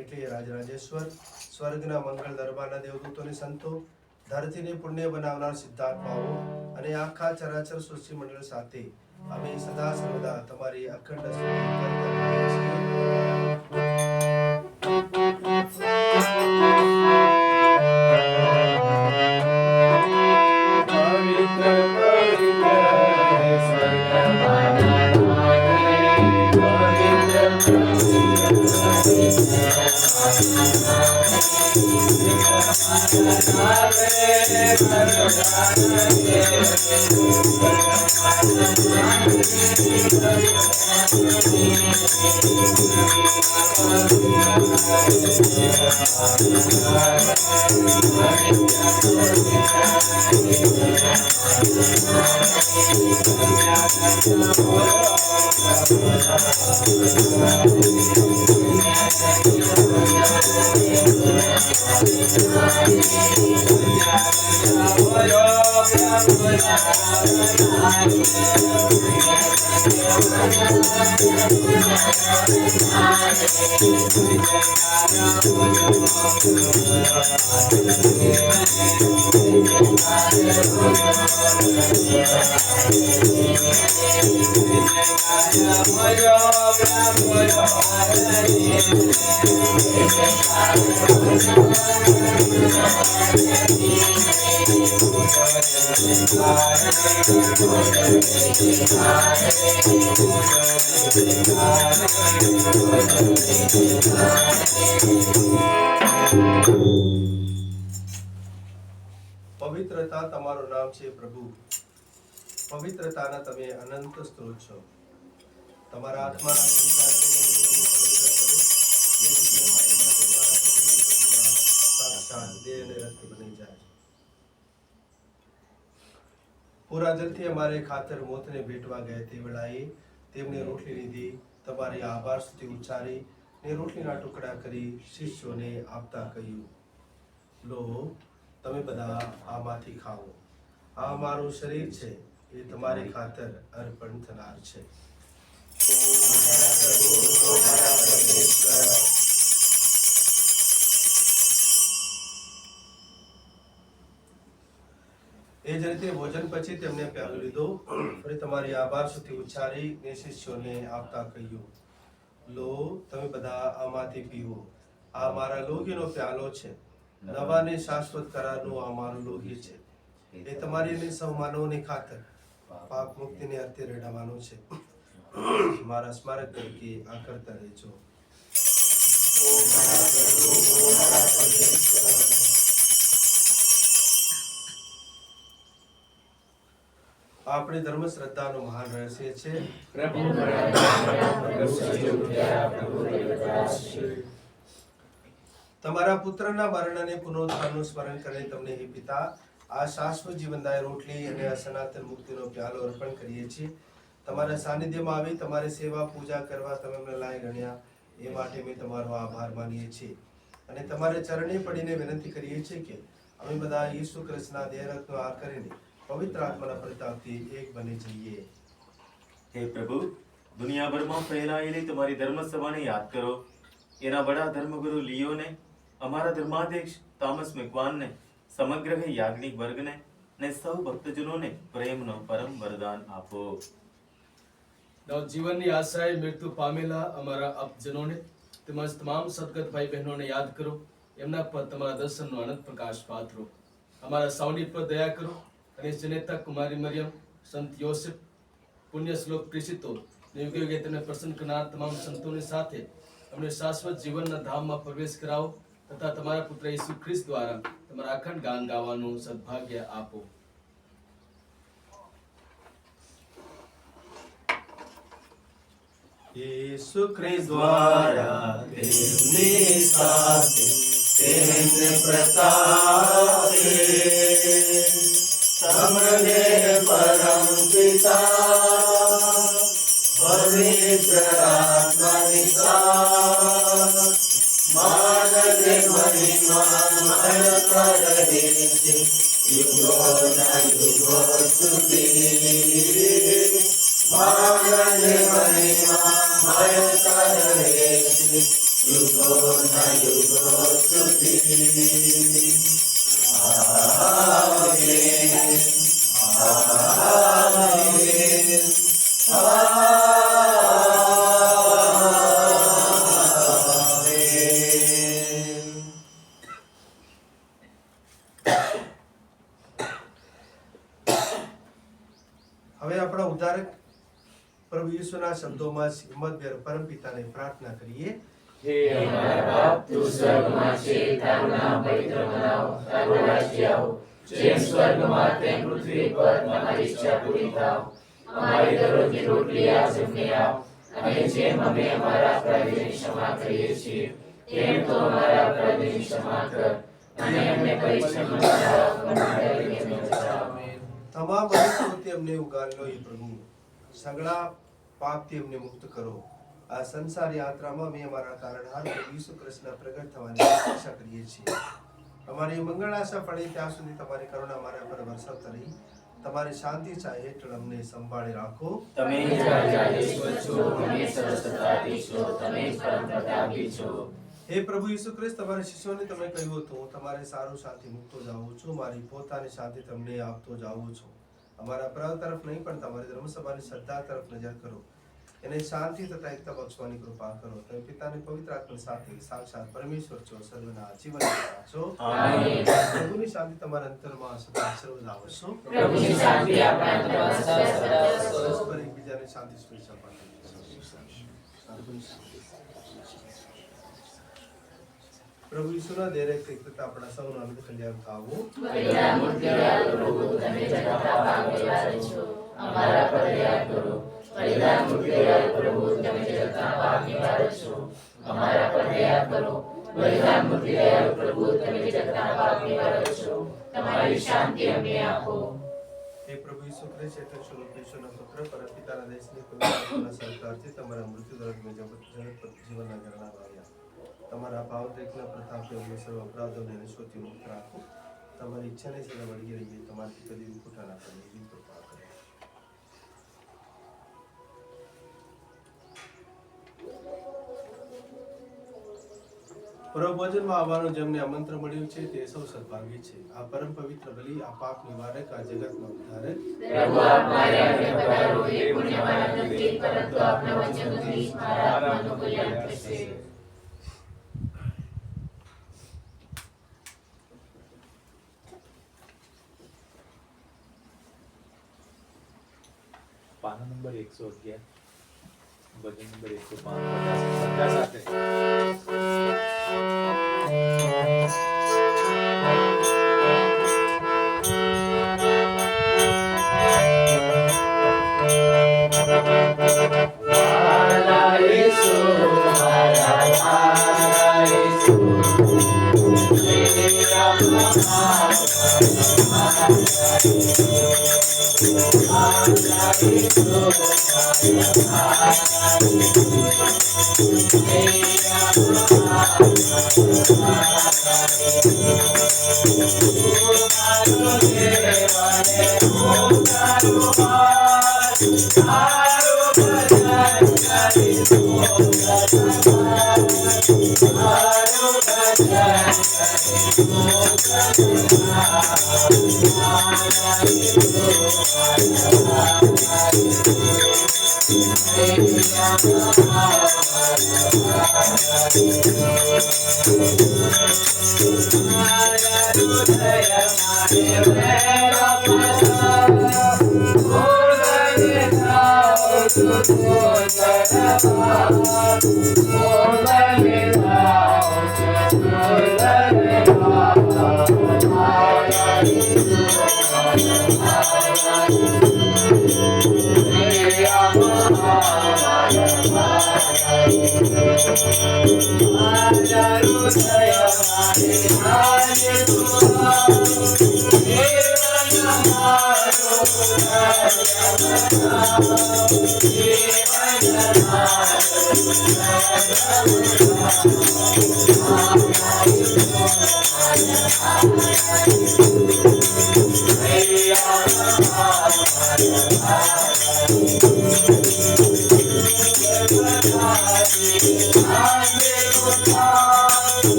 એટલે રાજરાજેશ્વર, સ્વર્ગના મંગળ દરબારના દેવદૂતોને સંતો, ધરતીને પુણ્ય બનાવનાર સિદ્ધાત્માઓ અને આખા ચરાચર સૃષ્ટિ મંડળ સાથે અમે સદા સર્વદા તમારી અખંડ સ્તુતિ કરતા રહીએ છીએ. પવિત્રતા તમારું નામ છે પ્રભુ. પવિત્રતાના તમે અનંત સ્ત્રોત છો. તમારા આત્માના સંસારને સાક્ષાત દેહ અને રક્ત બની જાય. પૂરા જલથી અમારે ખાતર મોતને ભેટવા ગયા તે વેળાએ તેમને રોટલી લીધી, તમારી આભાર સ્તુતિ ઉચ્ચારી ને રોટલીના ટુકડા કરી શિષ્યોને આપતા કહ્યું, લો, તમે બધા આમાંથી ખાઓ. આ મારું શરીર છે, એ તમારી ખાતર અર્પણ થનાર છે. રીતે ભોજન પછી તેમને પ્યાલો લીધો, ફરી તમારી આભાર સુધી ઉચ્ચારી ને શિષ્યોને આપતા કહ્યું, લો, તમે બધા આમાંથી પીવો. આ મારા લોહીનો પ્યાલો છે, નવા ને શાશ્વત કરારનું આ મારું લોહી છે. એ તમારી અને સૌ માનવોની ખાતર પાપ મુક્તિને અર્થે રેડાવાનું છે. મારા સ્મારક તરીકે આ કરતા રહેજો. આપણી ધર્મ શ્રદ્ધાનું મહાન રહસ્ય છે. તમારા પુત્રના મરણ અને પુનરુત્થાનનું સ્મરણ કરીને તમને હે પિતા આ શાશ્વત જીવનદાય રોટલી અને આ સનાતન મુક્તિનો પ્યાલો અર્પણ કરીએ છીએ. તમારા સાનિધ્યમાં આવી તમારી સેવા પૂજા કરવા તમે અમને લાયક ગણ્યા, એ માટે અમે તમારો આભાર માનીએ છીએ અને તમારે ચરણે પડીને વિનંતી કરીએ છીએ કે અમે બધા ઈસુ ખ્રિસ્તના દેહરત્નો આહાર કરીને પવિત્ર આત્માના પ્રતાપથી એક બની જઈએ. હે પ્રભુ, દુનિયાભરમાં ફેલાયેલી તમારી ધર્મસભાને યાદ કરો. એના બડા ધર્મગુરુ લિયોને, અમારા ધર્માધ્યક્ષ થોમસ મેકવાનને, સમગ્ર યાજ્ઞિક વર્ગને ને સૌ ભક્તજનોને પ્રેમનો પરમ વરદાન આપો. નવજીવનની આશાએ મૃત્યુ પામેલા અમારા આપજનોને તેમજ તમામ સદગત ભાઈ બહેનોને યાદ કરો. એમના પર તમારા દર્શનનો અનંત પ્રકાશ પાથરો. અમારા સૌની પર દયા કરો અને જનેતા કુમારી મરિયમ, સંત યોસેફ, પુણ્ય શ્લોક પ્રેષિતો ને યુગે યુગે તેમને પ્રસન્ન કરનાર તમામ સંતોની સાથે અમને શાશ્વત જીવનના ધામમાં પ્રવેશ કરાવો તથા તમારા પુત્ર ઈસુ ખ્રિસ્ત દ્વારા તમારા અખંડ ગાન ગાવાનું સદભાગ્ય આપો. ઈસુ ખ્રિસ્ત દ્વારા તેમની સાથે તેમને પ્રતાપે તમને પરમ પિતા પવિત્ર આત્માની સાથ માનને મહિમામય રહે છે યુગોના યુગો સુધી. માનને મહિમામય રહે છે યુગોના યુગો સુધી. આમેન. આમેન. હવે આપણા ઉદ્ધારક પ્રભુ ઈસુના શબ્દોમાં હિંમતભેર પરમપિતાને પ્રાર્થના કરીએ. હે અમારા બાપ, તું સ્વર્ગમાં છે, તારું નામ પવિત્ર બનાવો, તારું રાજ્ય આવો, જેમ સ્વર્ગમાં તેમ પૃથ્વી પર તમારી ઈચ્છા પૂરી થાવ. અમારી દરરોજની રોટલી આજ અમને આપ, અને જેમ અમે અમારા અપરાધીઓની ક્ષમા કરીએ છીએ તેમ તું અમારા અપરાધીઓની ક્ષમા કર, અને અમને પરીક્ષામાં ન લાવ, પણ દયાળુથી અમને બચાવ. તમામ મનુષ્યોથી અમને ઉગારી લો એ પ્રભુ. સગળા પાપથી અમને મુક્ત કરો. આ સંસાર યાત્રામાં અમે અમારા તારણહાર ઈસુ ખ્રિસ્તના પ્રગટ થવાની અપેક્ષા કરીએ છીએ. અમારી મંગળ આશા પડે ત્યાં સુધી તમારી કરુણા અમારા પર વરસાવતા રહી તમારી શાંતિ છાયા હેઠળ અમને સંભાળી રાખો. તમે જ રાજાધીશ્વર છો, તમે જ સર્વસત્તાધીશ છો, તમે જ પરમ પ્રતાપી છો. હે પ્રભુ ઈસુ ખ્રિસ્ત, તમારા શિષ્યોને તમે કહ્યું હતું, હું તમારે સારું શાંતિ મૂકતો જાઉં છું, મારી પોતાની શાંતિ તમને આપતો જાઉં છું. અમારા અપરાધ તરફ નહીં પણ તમારી ધર્મસભાની શ્રદ્ધા તરફ નજર કરો. એને શાંતિ તથા એકતા બક્ષવાની કૃપા કરો. તમે પિતાને પવિત્ર આત્મા સાથે સાક્ષાત પરમેશ્વર છો, સર્વના જીવન દાતા છો. આમેન. પ્રભુની શાંતિ તમારા અંતરમાં સદા સર્વદા વસો. પ્રભુની શાંતિ આપણા અંતરમાં સદા સદા વસો. પરસ્પર એકબીજાને શાંતિ શુભેચ્છા પાઠવીએ. પ્રભુની શાંતિ. પ્રભુ ઈસુના દેરે તથા આપણા સૌનો અનંત કલ્યાણ થાવો. બલિદાન મૂર્તિવાળો પ્રભુ, તમે જગતના પાપીવાળા છો, અમારા પર દયા કરો. બલિદાન મૂર્તિવાળો પ્રભુ, તમે જગતના પાપીવાળા છો, અમારા પર દયા કરો. બલિદાન મૂર્તિવાળો પ્રભુ, તમે જગતના પાપીવાળા છો, તમારી શાંતિ અમને આપો. હે પ્રભુ ઈસુ ખ્રિસ્ત, હેઠળ સ્વરૂપ ઈશ્વરના પુત્ર પરમપિતાના દેશની પવિત્ર આત્માના સહકારથી તમારા મૃત્યુ દરમિયાન જગત પર જીવનના ઘરણા આવ્યા. તમારા ભાવદેખના પ્રતાપે અમને સર્વ અપરાધોને નિષ્પત્તિ મુક્ત રાખો. તમારી ઈચ્છાને સદા વળગી રહીએ. તમારી કદી ખોટા ના કરે એવી કૃપા કરો. પ્રભોજનમાં આવવાનું જેમને આમંત્રણ મળ્યું છે તે સૌ સદભાગી છે. આ પરમ પવિત્ર બલિ, આ પાપ નિવારક, આ જગતમાં ઉદ્ધારક, પ્રભુ આપ મારે આંગણે પધારો. એ પુણ્ય મારા નથી, પરંતુ આપના વચનોથી મારા આત્માનું કલ્યાણ થશે. પાનો નંબર 111, ભજન નંબર 105, બધા સાથે.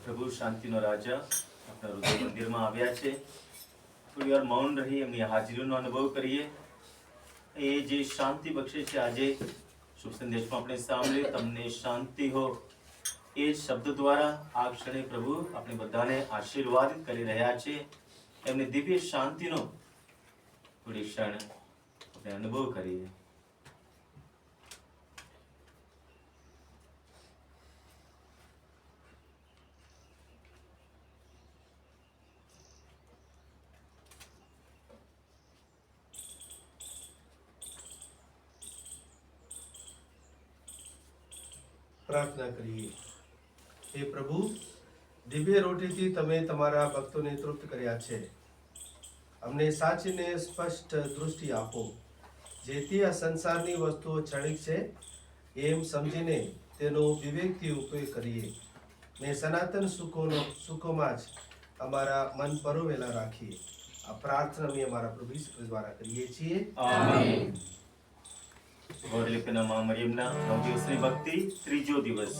પ્રભુ શાંતિનો રાજા હૃદય મંદિરમાં આવ્યા છે. થોડી વાર મૌન રહી એમની હાજરીનો અનુભવ કરીએ. એ જે શાંતિ બક્ષે છે, આજે શુભ સંદેશમાં આપણે સાંભળ્યું, તમને શાંતિ હો, એ જ શબ્દ દ્વારા આ ક્ષણે પ્રભુ આપણે બધાને આશીર્વાદિત કરી રહ્યા છે. એમની દિવ્ય શાંતિનો થોડી ક્ષણ આપણે અનુભવ કરીએ. પ્રાર્થના કરીએ. હે પ્રભુ, દિવ્ય રોટીથી તમે તમારા ભક્તોને તૃપ્ત કર્યા છે. અમને સાચીને સ્પષ્ટ દૃષ્ટિ આપો, જેથી આ સંસારની વસ્તુઓ ક્ષણિક છે એમ સમજીને તેનો વિવેકથી ઉપયોગ કરીએ ને સનાતન સુખોમાં જ અમારા મન પરોવેલા રાખીએ. આ પ્રાર્થના અમે અમારા પ્રભુ ઈસુ ખ્રિસ્ત દ્વારા કરીએ છીએ. આમેન. ગોદલિપીના મા મરિયમના 9 દિવસની ભક્તિ, ત્રીજો દિવસ.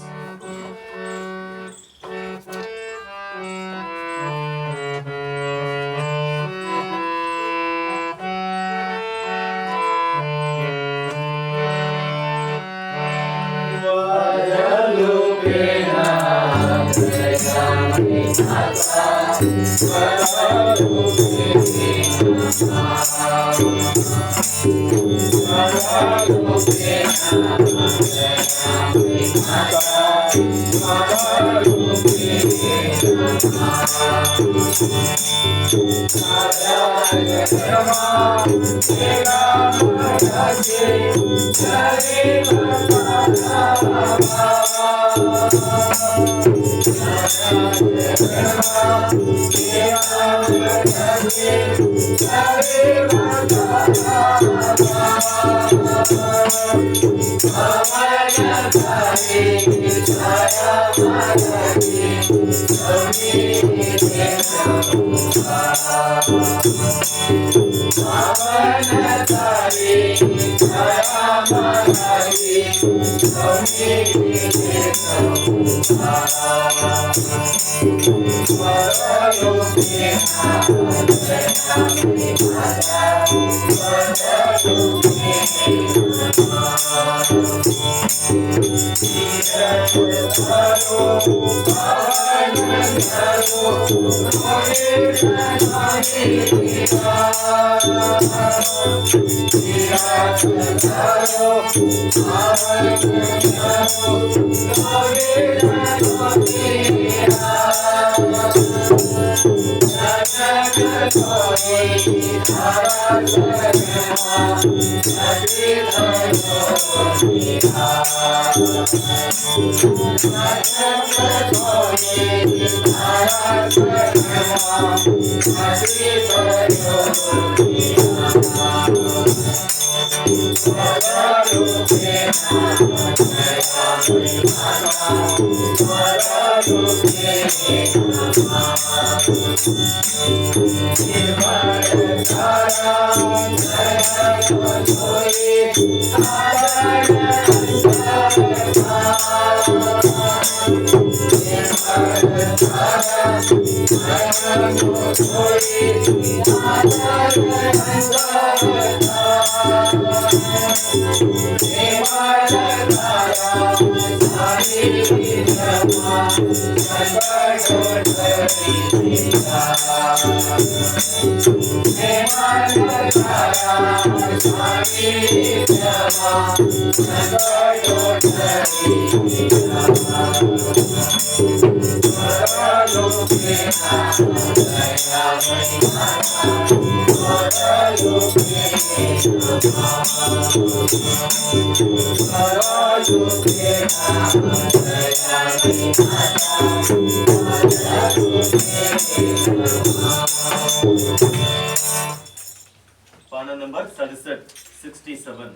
પાના નંબર 67.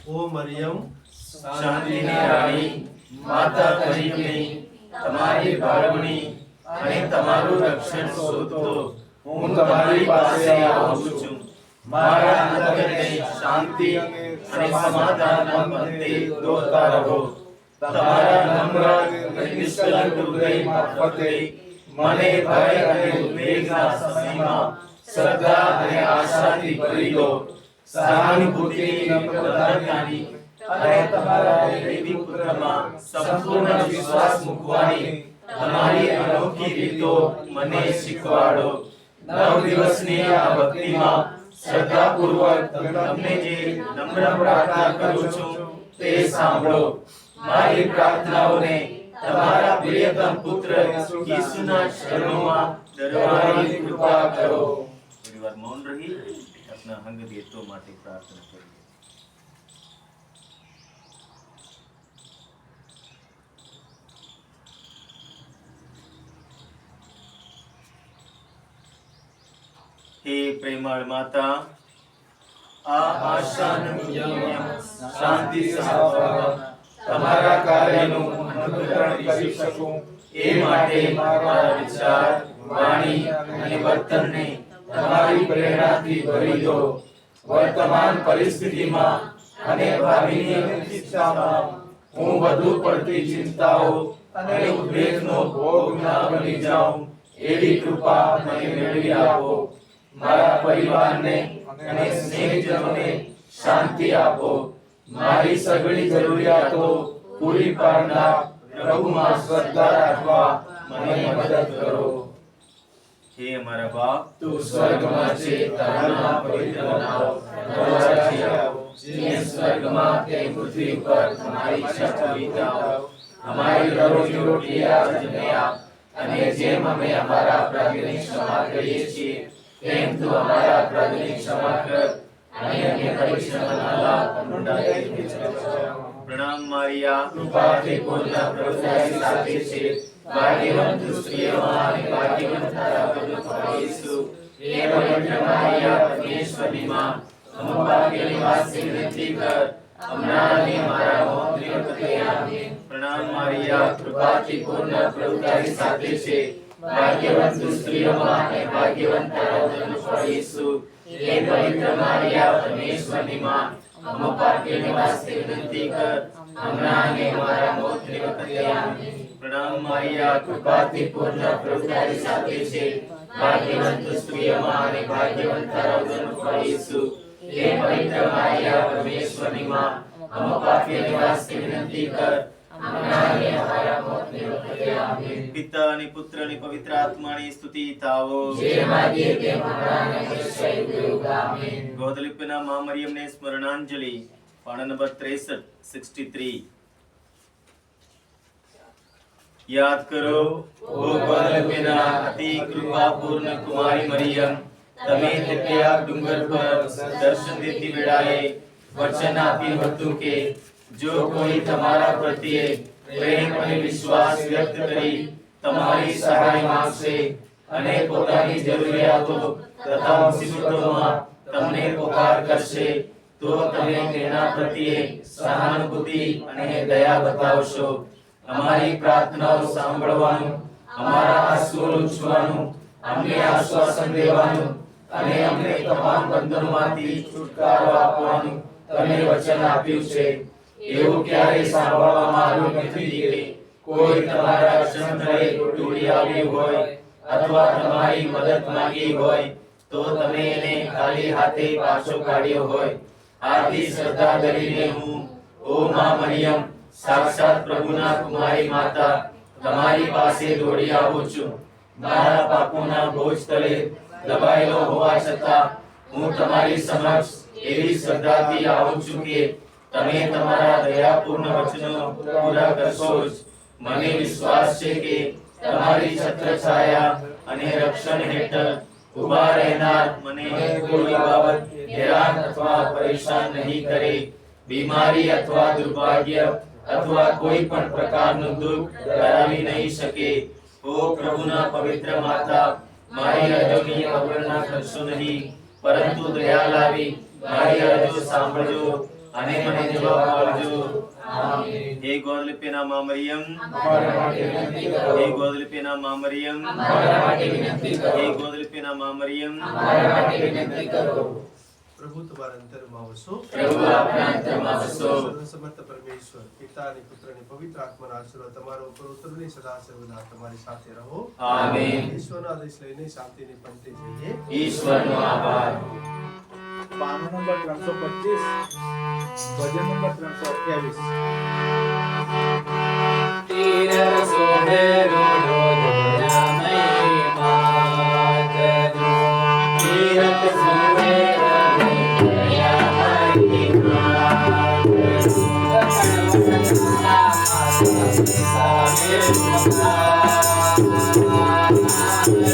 ઓ મરિયમ, શાંતિની રાણી, માતા મરિયમની તમારી બાળવણી અને તમારું રક્ષણ શોધતો હું તમારી પાસે આવું છું. મારા અંતરને શાંતિ અને સમાધાનના પંથે દોરતા રહો. તમારા નમ્ર અને નિષ્કલંક હૃદય મારફતે મને ભય અને ઉદ્વેગના સમયમાં શ્રદ્ધા અને આશાથી ભરી દો. સહાનુભૂતિની નમ્રતાની અને તમારા દૈવી પુત્રમાં સંપૂર્ણ વિશ્વાસ મૂકવાની તમારી અનોખી રીતો મને શીખવાડો. 9 દિવસની આ ભક્તિમાં શ્રદ્ધાપૂર્વક તમને જે નમ્ર પ્રાર્થના કરું છું તે સાંભળો. મારી પ્રાર્થનાઓને તમારા પ્રિયતમ પુત્ર ઈસુના ચરણોમાં ધરવાની કૃપા કરો. થોડી વાર મૌન રહી આપના અંગત હેતુઓ માટે પ્રાર્થના કરીએ. હે પ્રેમાળ માતા, આ આશાનું યમ શાંતિ સહભાવ તમારા કાર્યનું અનુકરણ કરી શકું એ માટે મારા વિચાર, વાણી અને વર્તનને તમારી પ્રેરણાથી ભરી દો. વર્તમાન પરિસ્થિતિમાં અને ભાવિની અનિશ્ચિતતામાં હું વધુ પડતી ચિંતાઓ અને ઉદ્વેગનો ભોગ ન બની જાઉં એવી કૃપા મને મેળવી આપો. મારા પરિવારને અને સ્નેહજનોને શાંતિ આપો. મારી સઘળી જરૂરિયાતો પૂરી પાડનાર પ્રભુમાં શ્રદ્ધા રાખવા મને મદદ કરો. હે અમારા બાપ, તું સ્વર્ગમાં છે, તારું નામ પવિત્ર બનાવો, તારું રાજ્ય આવો, જેમ સ્વર્ગમાં તેમ પૃથ્વી પર તમારી ઈચ્છા પૂરી થાઓ. અમારી દરરોજની રોટલી આજે આપ, અને જેમ અમે અમારા અપરાધીઓની ક્ષમા કરીએ છીએ તેમ તું અમારા અપરાધોની ક્ષમા કર, અને અમને પરીક્ષામાં ન લાવ, પણ ઉંડાઈથી બચાવ. પ્રણામ મારિયા, કૃપાથી પૂર્ણ, પ્રભુ તારી સાથે છે. ભાગ્યવંત સ્ત્રીઓમાં અને ભાગ્યવંત તારા પ્રભુ ઈસુ. હે પવિત્ર મારિયા, પરમેશ્વરની માં, અમો પાપીઓની વાસ્તે વિનંતી કર, હમણાં અને મારા મોતની વખતે આમીન. પ્રણામ મારિયા, કૃપાથી પૂર્ણ, પ્રભુ તારી સાથે છે. ભાગ્યવંત સ્ત્રીઓમાં અને ભાગ્યવંત તારા પ્રભુ ઈસુ. હે પવિત્ર મારિયા, પરમેશ્વરની માં, અમો પાપીઓની વાસ્તે વિનંતી કર, હમણાં અને મારા મોતની વખતે આમીન. પ્રણામ મારિયા, કૃપાથી પૂર્ણ, પ્રભુ તારી સાથે છે. ભાગ્યવંત સ્ત્રીઓમાં અને ભાગ્યવંત તારા પ્રભુ ઈસુ. હે પવિત્ર મારિયા, પરમેશ્વરની માં, અમો પાપીઓની વાસ્તે વિનંતી કર, હમણાં અને મારા મોતની વખતે આમીન. પિતા અને પુત્ર અને પવિત્ર આત્માની સ્તુતિ થાઓ. જેમ આદિ તેમ હમણાં અને હંમેશા યુગ આમીન. ગોદલિપના મા મરિયમને સ્મરણાંજલિ. પાના નંબર 63. યાદ કરો, ઓ ગોદલિપના અતિ કૃપાપૂર્ણ કુમારી મરિયમ, તમે દિવ્યા ડુંગર પર દર્શન દેતી વેળાએ વચન આપ્યું હતું કે જો કોઈ તમારા પ્રત્યે પ્રેમ અને વિશ્વાસ વ્યક્ત કરી તમારી સહાય માંગશે અને પોતાની જરૂરિયાતો તથા મુસીબતોમાં તમને પુકાર કરશે તો તમે તેના પ્રત્યે સહાનુભૂતિ અને દયા બતાવશો. અમારી પ્રાર્થનાઓ સાંભળવાનું, અમારા આંસુઓ લૂછવાનું, અમને આશ્વાસન દેવાનું અને અમને તમામ બંધનોમાંથી છુટકારો આપવાનું તમે વચન આપ્યું છે. એવું ક્યારેય સાંભળવામાં આવ્યું નથી કે કોઈ તમારા ક્ષણભરે દોડી આવ્યું હોય અથવા તમારી મદદ માંગી હોય તો તમે એને ખાલી હાથે પાછો કાઢ્યો હોય. આથી શ્રદ્ધા ધરીને હું, ઓ મા મરિયમ, સાક્ષાત પ્રભુના કુમારી માતા, તમારી પાસે દોડી આવું છું. મારા પાપોના બોજ તળે દબાયેલો હોવા છતાં હું તમારી સમક્ષ એવી શ્રદ્ધાથી આવું છું કે તમે તમારા દયાપૂર્ણ વચનો પૂરા કરશો જ. મને વિશ્વાસ છે કે તમારી છત્રછાયા અને રક્ષણ હેઠળ ઊભા રહેનાર મને કોઈ બાબત હેરાન અથવા પરેશાન નહીં કરે. બીમારી અથવા દુર્ભાગ્ય અથવા કોઈ પણ પ્રકારનું દુઃખ કરાવી નહીં શકે. ઓ પ્રભુના પવિત્ર માતા, મારી અરજોની અવગણના કરશો નહીં, પરંતુ દયા લાવી મારી અરજો સાંભળજો અને મને જવાબ આપજો. આમીન. હે ગોદલિપના મા મરિયમ, અમારા માટે વિનંતી કરો. હે ગોદલિપના મા મરિયમ, અમારા માટે વિનંતી કરો. હે ગોદલિપના મા મરિયમ, અમારા માટે વિનંતી કરો. પ્રભુ તમારા અંતરમાં વસો. પ્રભુ આપણા અંતરમાં વસો. સર્વસમર્થ પરમેશ્વર પિતા અને પુત્ર અને પવિત્ર આત્માના આશીર્વાદ તમારા ઉપર ઉતરને સદા સર્વદા તમારી સાથે રહો. આમેન. ઈશ્વરના આદેશ લઈને શાંતિની પંક્તિ જઈએ. ઈશ્વરનો આભાર. પાનો નંબર 325, ભજન નંબર 328. તીર સોહે રોડો દયામય માતનો. તીરથ સોહે રોડો દયામય માતનો. સામે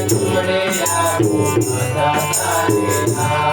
જોડે આવો માતા તારે